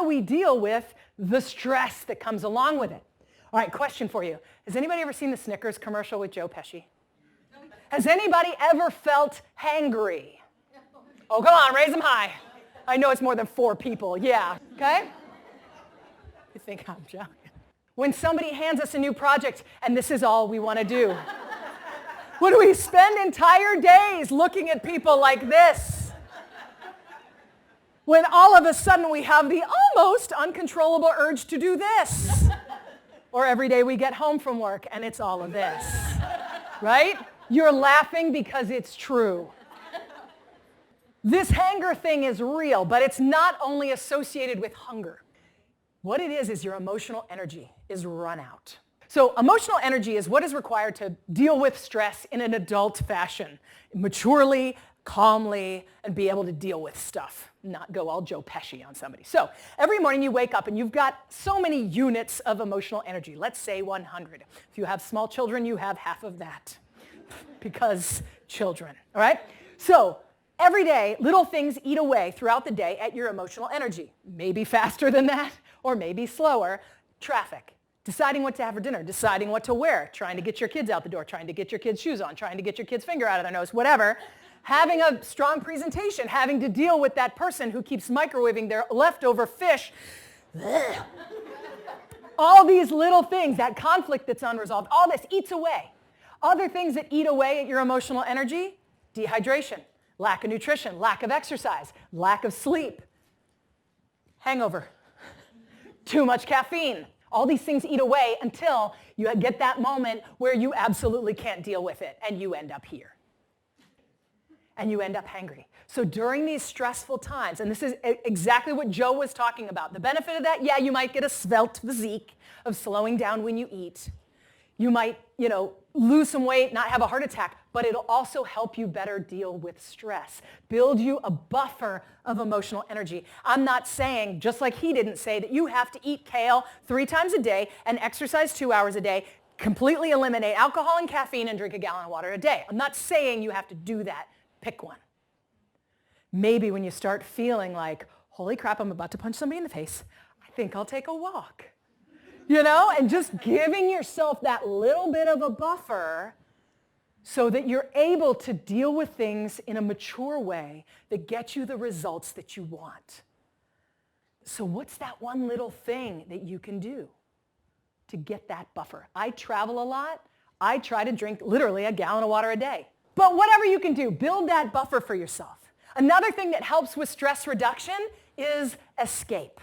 do we deal with the stress that comes along with it? All right, question for you. Has anybody ever seen the Snickers commercial with Joe Pesci? Has anybody ever felt hangry? Oh, come on, raise them high. I know it's more than 4 people. Yeah, okay? You think I'm joking. When somebody hands us a new project and this is all we want to do. When we spend entire days looking at people like this. When all of a sudden we have the almost uncontrollable urge to do this. Or every day we get home from work and it's all of this. Right? You're laughing because it's true. This hanger thing is real, but it's not only associated with hunger. What it is your emotional energy is run out. So emotional energy is what is required to deal with stress in an adult fashion, maturely, calmly, and be able to deal with stuff, not go all Joe Pesci on somebody. So every morning you wake up and you've got so many units of emotional energy. Let's say 100. If you have small children, you have half of that because children, all right? So every day, little things eat away throughout the day at your emotional energy. Maybe faster than that, or maybe slower. Traffic, deciding what to have for dinner, deciding what to wear, trying to get your kids out the door, trying to get your kids' shoes on, trying to get your kids' finger out of their nose, whatever. Having a strong presentation, having to deal with that person who keeps microwaving their leftover fish. All these little things, that conflict that's unresolved, all this eats away. Other things that eat away at your emotional energy, dehydration, lack of nutrition, lack of exercise, lack of sleep, hangover, too much caffeine. All these things eat away until you get that moment where you absolutely can't deal with it and you end up here. And you end up hangry. So during these stressful times, and this is exactly what Joe was talking about, the benefit of that, yeah, you might get a svelte physique of slowing down when you eat. You might, lose some weight, not have a heart attack, but it'll also help you better deal with stress, build you a buffer of emotional energy. I'm not saying, just like he didn't say, that you have to eat kale 3 times a day and exercise 2 hours a day, completely eliminate alcohol and caffeine and drink a gallon of water a day. I'm not saying you have to do that. Pick one. Maybe when you start feeling like, holy crap, I'm about to punch somebody in the face, I think I'll take a walk. And just giving yourself that little bit of a buffer so that you're able to deal with things in a mature way that gets you the results that you want. So what's that one little thing that you can do to get that buffer? I travel a lot. I try to drink literally a gallon of water a day. But whatever you can do, build that buffer for yourself. Another thing that helps with stress reduction is escape.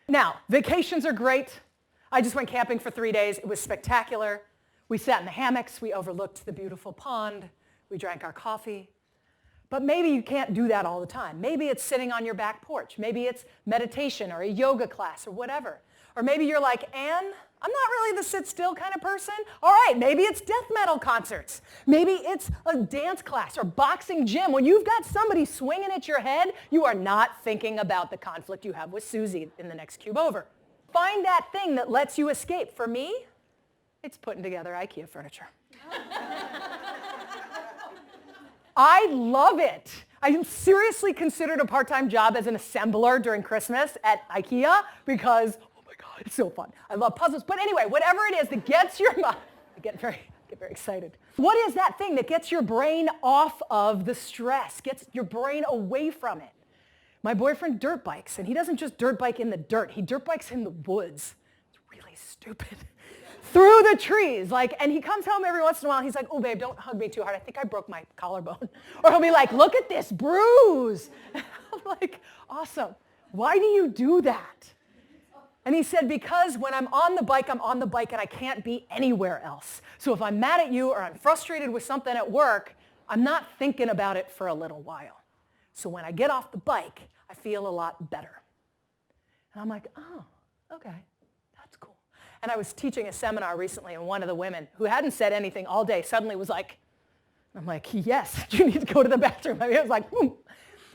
Now, vacations are great. I just went camping for 3 days. It was spectacular. We sat in the hammocks. We overlooked the beautiful pond. We drank our coffee. But maybe you can't do that all the time. Maybe it's sitting on your back porch. Maybe it's meditation or a yoga class or whatever. Or maybe you're like, Anne, I'm not really the sit still kind of person. All right, maybe it's death metal concerts. Maybe it's a dance class or boxing gym. When you've got somebody swinging at your head, you are not thinking about the conflict you have with Susie in the next cube over. Find that thing that lets you escape. For me, it's putting together IKEA furniture. I love it. I seriously considered a part-time job as an assembler during Christmas at IKEA because, oh my God, it's so fun. I love puzzles. But anyway, whatever it is that gets your mind, I get very excited. What is that thing that gets your brain off of the stress, gets your brain away from it? My boyfriend dirt bikes, and he doesn't just dirt bike in the dirt. He dirt bikes in the woods. It's really stupid. Through the trees, and he comes home every once in a while, and he's like, oh, babe, don't hug me too hard. I think I broke my collarbone. Or he'll be like, look at this bruise. I'm like, awesome. Why do you do that? And he said, because when I'm on the bike, and I can't be anywhere else. So if I'm mad at you or I'm frustrated with something at work, I'm not thinking about it for a little while. So when I get off the bike, I feel a lot better. And I'm like, oh, okay, that's cool. And I was teaching a seminar recently, and one of the women who hadn't said anything all day suddenly was like, I'm like, yes, you need to go to the bathroom. I was like, boom.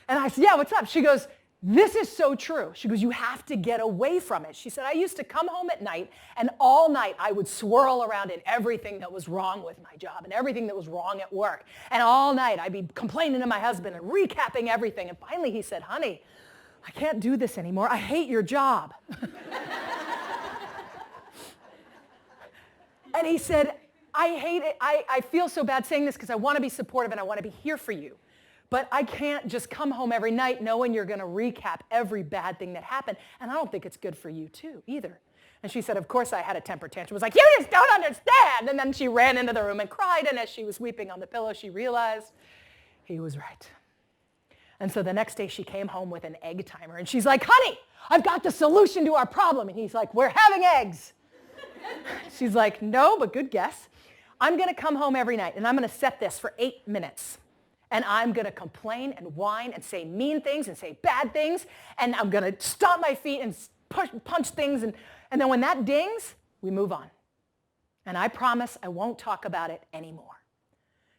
And I said, yeah, what's up? She goes, this is so true. She goes, you have to get away from it. She said, I used to come home at night, and all night I would swirl around in everything that was wrong with my job and everything that was wrong at work. And all night I'd be complaining to my husband and recapping everything. And finally he said, honey, I can't do this anymore. I hate your job. And he said, I hate it. I feel so bad saying this because I want to be supportive and I want to be here for you. But I can't just come home every night knowing you're going to recap every bad thing that happened. And I don't think it's good for you too, either. And she said, of course I had a temper tantrum. Was like, you just don't understand. And then she ran into the room and cried. And as she was weeping on the pillow, she realized he was right. And so the next day she came home with an egg timer. And she's like, honey, I've got the solution to our problem. And he's like, we're having eggs. She's like, no, but good guess. I'm going to come home every night and I'm going to set this for 8 minutes. And I'm going to complain and whine and say mean things and say bad things. And I'm going to stomp my feet and punch things. And then when that dings, we move on. And I promise I won't talk about it anymore.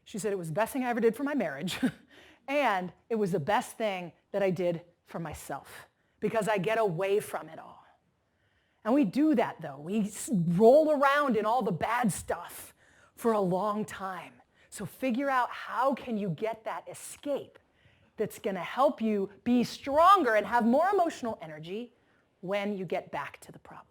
She said it was the best thing I ever did for my marriage. And it was the best thing that I did for myself because I get away from it all. And we do that, though. We roll around in all the bad stuff for a long time. So figure out how can you get that escape that's going to help you be stronger and have more emotional energy when you get back to the problem.